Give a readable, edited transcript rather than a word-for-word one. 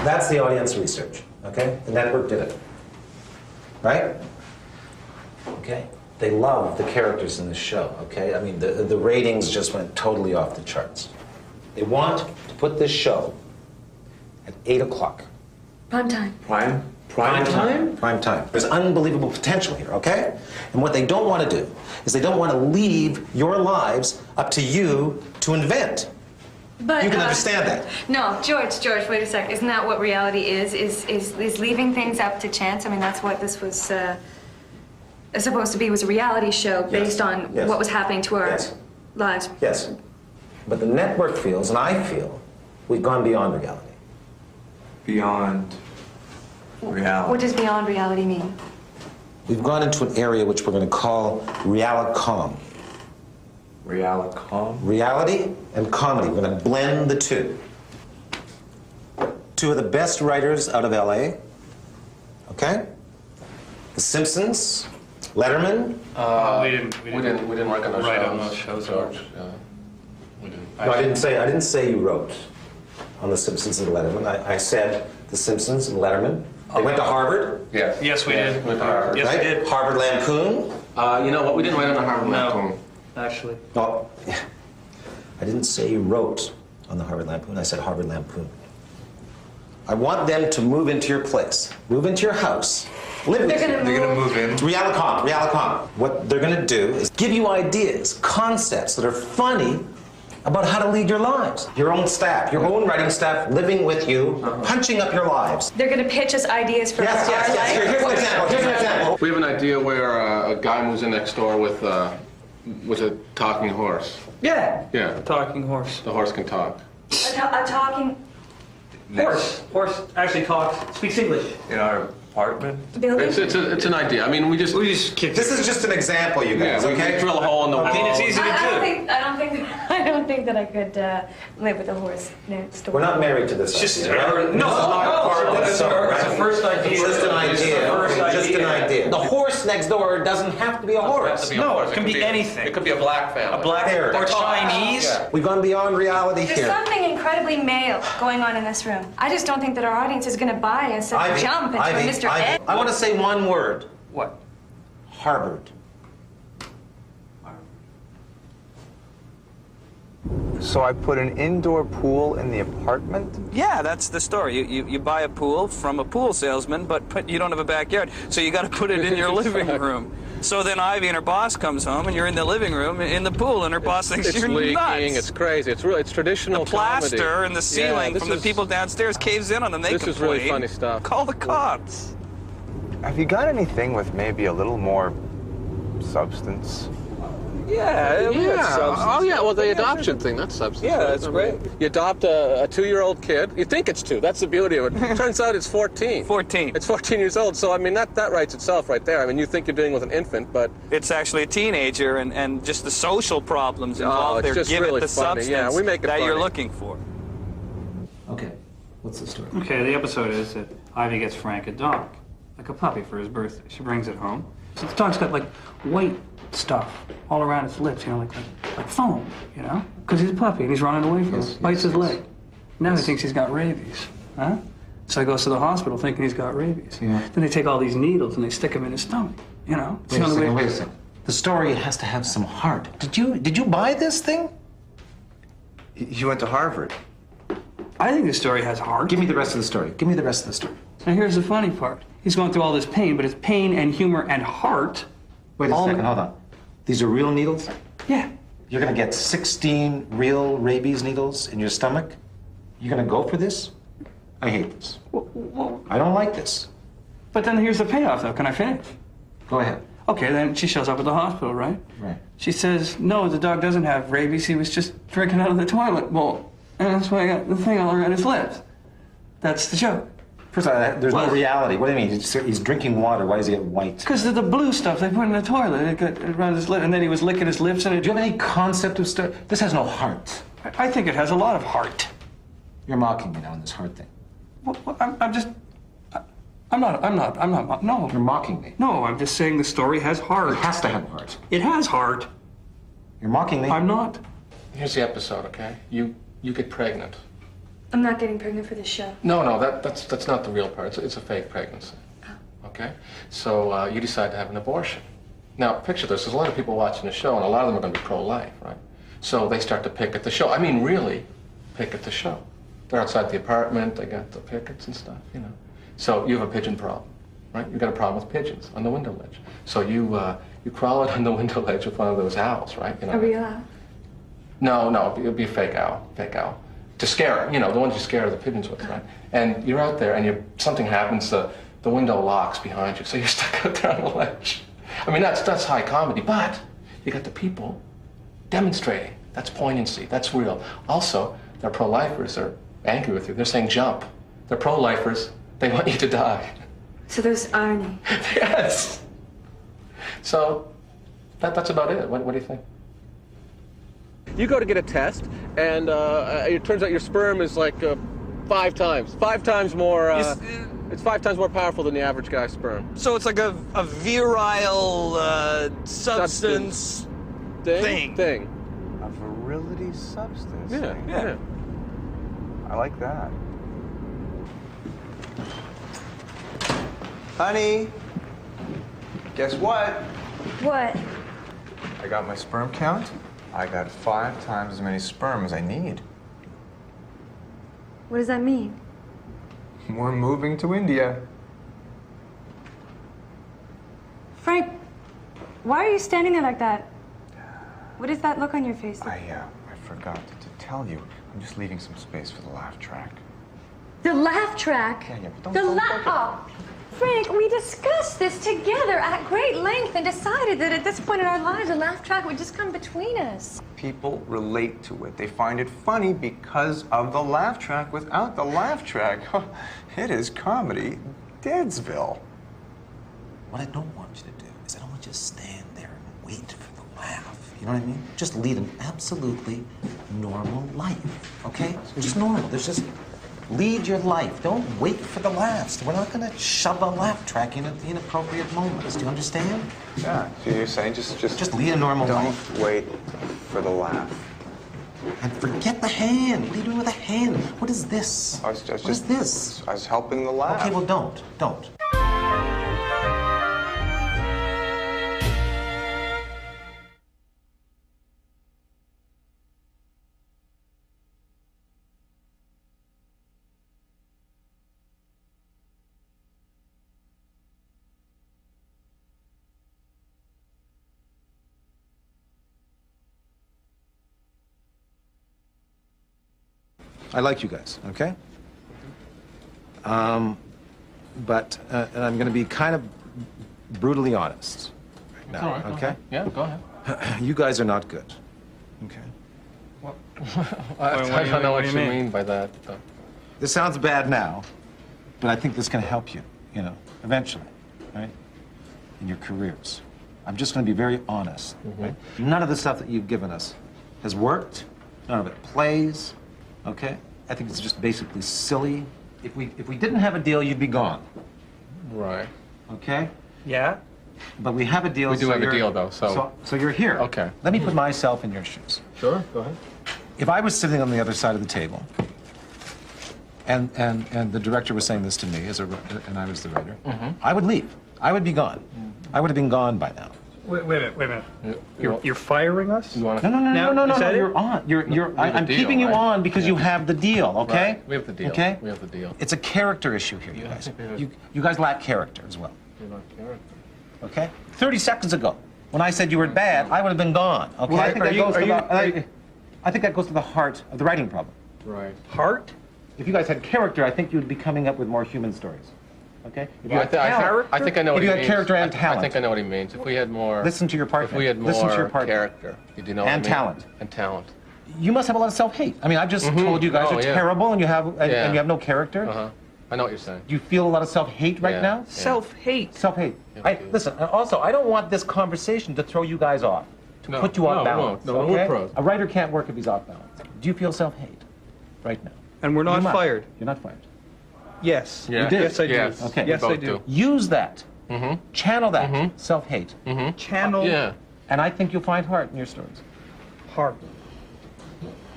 That's the audience research, okay? The network did it, right? Okay? They love the characters in this show, okay? I mean, the ratings just went totally off the charts. They want to put this show at 8 o'clock. Prime time. Prime time? Prime time. There's unbelievable potential here, okay? And what they don't want to do is they don't want to leave your lives up to you to invent. But, you can understand that. No, George, wait a sec. Isn't that what reality is? Is leaving things up to chance? I mean, that's what this was supposed to be, was a reality show based on what was happening to our lives. Yes. But the network feels, and I feel, we've gone beyond reality. Beyond reality? What does beyond reality mean? We've gone into an area which we're going to call realicom. Realicom? Reality and comedy. We're going to blend the two. Two of the best writers out of LA. Okay? The Simpsons, Letterman. We didn't work on those write shows. on those shows, George. We didn't. No, I didn't say you wrote on The Simpsons and Letterman. I said The Simpsons and Letterman. They went to Harvard. Yeah. Yes, we did. Went to Harvard. Yes, right? we did. Harvard Lampoon. You know what? We didn't write on the Harvard Lampoon. Actually. Oh, I didn't say you wrote on the Harvard Lampoon. I said Harvard Lampoon. I want them to move into your place, move into your house, live with you. They're gonna move in. Realicom. What they're gonna do is give you ideas, concepts that are funny about how to lead your lives. Your own staff, your own writing staff living with you, punching up your lives. They're going to pitch us ideas for our life. Here's an example. We have an idea where a guy moves in next door with a talking horse. Yeah. Yeah. Talking horse. The horse can talk. A talking Horse. Horse actually talks, speaks English. In our apartment? building. It's an idea. I mean, we just kicked This is just an example, you guys, we okay? drill a hole in the wall. I mean, it's easy to do. I don't think that I could live with a horse next door. We're not married to this. Just idea, right? it's the first idea. It's just an idea. First Just an idea. idea. The horse next door doesn't have to be a horse. No, it can be anything. It could be a black family. A black There. or Chinese. Yeah. We've gone beyond reality There's here. something incredibly male going on in this room. I just don't think that our audience is going to buy us a jump into a Mr. Ed. I want to say one word. What? Harvard. So I put an indoor pool in the apartment? Yeah, that's the story. You buy a pool from a pool salesman, but you don't have a backyard, so you got to put it in your living room. So then Ivy and her boss comes home, and you're in the living room in the pool, and her boss thinks It's you're leaking. nuts. It's crazy. It's traditional The plaster comedy. and the ceiling from the people downstairs caves in on them. They This is really complain. funny stuff. Call the cops. Have you got anything with maybe a little more substance? Yeah. Oh, yeah. Well, the adoption thing, that's substance. Yeah, right? that's I mean, great. You adopt a 2-year-old kid. You think it's 2. That's the beauty of it. Turns out it's 14. 14. It's 14 years old. So, I mean, that writes itself right there. I mean, you think you're dealing with an infant, but... It's actually a teenager, and just the social problems involved it's there just give really it the funny. substance Yeah, we make it that you're funny. looking for. Okay, what's the story? Okay, the episode is that Ivy gets Frank a dog, like a puppy for his birthday. She brings it home. So the dog's got like white stuff all around its lips, like foam, because he's a puppy and he's running away from it. Bites his leg. Now he thinks he's got rabies, huh? So he goes to the hospital thinking he's got rabies. Yeah. Then they take all these needles and they stick him in his stomach, It's the only way- Wait a second. The story has to have some heart. Did you buy this thing? You went to Harvard. I think the story has heart. Give me the rest of the story. Give me the rest of the story. Now here's the funny part. He's going through all this pain, but it's pain and humor and heart. Wait a second, hold on. These are real needles? Yeah. You're gonna get 16 real rabies needles in your stomach? You're gonna go for this? I hate this. Well, I don't like this. but then here's the payoff, though. Can I finish? Go ahead. Okay, then she shows up at the hospital, right? Right. She says, no, the dog doesn't have rabies. He was just drinking out of the toilet bowl. And that's why I got the thing all around his lips. That's the joke. First of all, there's no What? reality. What do you mean? He's drinking water. Why does he get white? Because of the blue stuff they put in the toilet. It got around his lip, and then he was licking his lips, and it... Do you have any concept of story? This has no heart. I think it has a lot of heart. You're mocking me now on this heart thing. Well, I'm just... I'm not, no. You're mocking me. No, I'm just saying the story has heart. It has to have heart. It has heart. You're mocking me. I'm not. Here's the episode, okay? You get pregnant. I'm not getting pregnant for the show. No, that's not the real part. It's a fake pregnancy. Okay? So you decide to have an abortion. Now, picture this. There's a lot of people watching the show, and a lot of them are going to be pro-life, right? So they start to picket the show. I mean, really picket the show. They're outside the apartment. They got the pickets and stuff, you know. So you have a pigeon problem, right? You've got a problem with pigeons on the window ledge. So you crawl out on the window ledge with one of those owls, right? You know. A real owl? No, it'll be a fake owl. To scare them, you know, the ones you scare the pigeons with, right? And you're out there, and something happens, the window locks behind you, so you're stuck out there on the ledge. I mean, that's high comedy, but you got the people demonstrating. That's poignancy, that's real. Also, they're pro-lifers, they're angry with you, they're saying jump. They're pro-lifers, they want you to die. So there's irony. Yes. So, that's about it. What do you think? You go to get a test, and it turns out your sperm is like 5 times more. It's 5 times more powerful than the average guy's sperm. So it's like a virile substance thing. A virility substance. Yeah. I like that. Honey, guess what? What? I got my sperm count. I got 5 times as many sperm as I need. What does that mean? We're moving to India. Frank, why are you standing there like that? What is that look on your face? I forgot to tell you. I'm just leaving some space for the laugh track. The laugh track? Yeah, but The don't laugh. Oh, Frank, we discussed this together at great length and decided that at this point in our lives, a laugh track would just come between us. People relate to it. They find it funny because of the laugh track. Without the laugh track, it is comedy Deadsville. What I don't want you to do is I don't want you to stand there and wait for the laugh. You know what I mean? Just lead an absolutely normal life, okay? Just normal. There's just lead your life. Don't wait for the laughs. We're not going to shove a laugh track in at the inappropriate moments. Do you understand? Yeah. So you're saying just lead a normal life. Don't wait for the laugh. And forget the hand. What are you doing with a hand? What is this? I was what is this? I was helping the laugh. Okay, well, don't. I like you guys, okay? But and I'm going to be kind of brutally honest right now, All right, okay? Yeah, go ahead. You guys are not good, okay? Well, I don't know what you mean by that. Though. This sounds bad now, but I think this can help you, you know, eventually, right? In your careers. I'm just going to be very honest, right? None of the stuff that you've given us has worked. None of it plays. Okay? I think it's just basically silly. If we didn't have a deal, you'd be gone. Right. Okay? Yeah? But we have a deal. We do have a deal, though, so you're here. Okay. Let me put myself in your shoes. Sure, go ahead. If I was sitting on the other side of the table, and the director was saying this to me, and I was the writer, I would leave. I would be gone. I would have been gone by now. Wait a minute. You're firing us? No. Is that it? You're on. I'm deal, keeping you right? on because you have the deal, okay? Right. We have the deal. Okay? We have the deal. It's a character issue here, you guys. You guys lack character as well. You're not character. Okay? 30 seconds ago, when I said you were bad, I would have been gone, okay? Well, I think that goes to the heart of the writing problem. Right. Heart? If you guys had character, I think you'd be coming up with more human stories. Okay? If you Well, had talent, I think I know what if he you means. had character and talent. I think I know what he means. If we had more... Listen to your partner. If we had Listen to your more partner. character, you do know what I And mean? talent. And talent. You must have a lot of self-hate. I mean, I've just told you guys Oh, are yeah. terrible and you have no character. Uh-huh. I know what you're saying. Do you feel a lot of self-hate right Yeah. now? Yeah. Self-hate. Self-hate. Yeah. Listen, and also, I don't want this conversation to throw you guys off, to No, put you off no, balance. no, okay? we're pros. A writer can't work if he's off balance. Do you feel self-hate right now? And we're not You must. fired. You're not fired. Yes. Yeah. You did. Yes, I do. Yes. Okay. Yes, We I both do. Use that. Channel that self-hate. Channel Yeah. And I think you'll find heart in your stories. heart.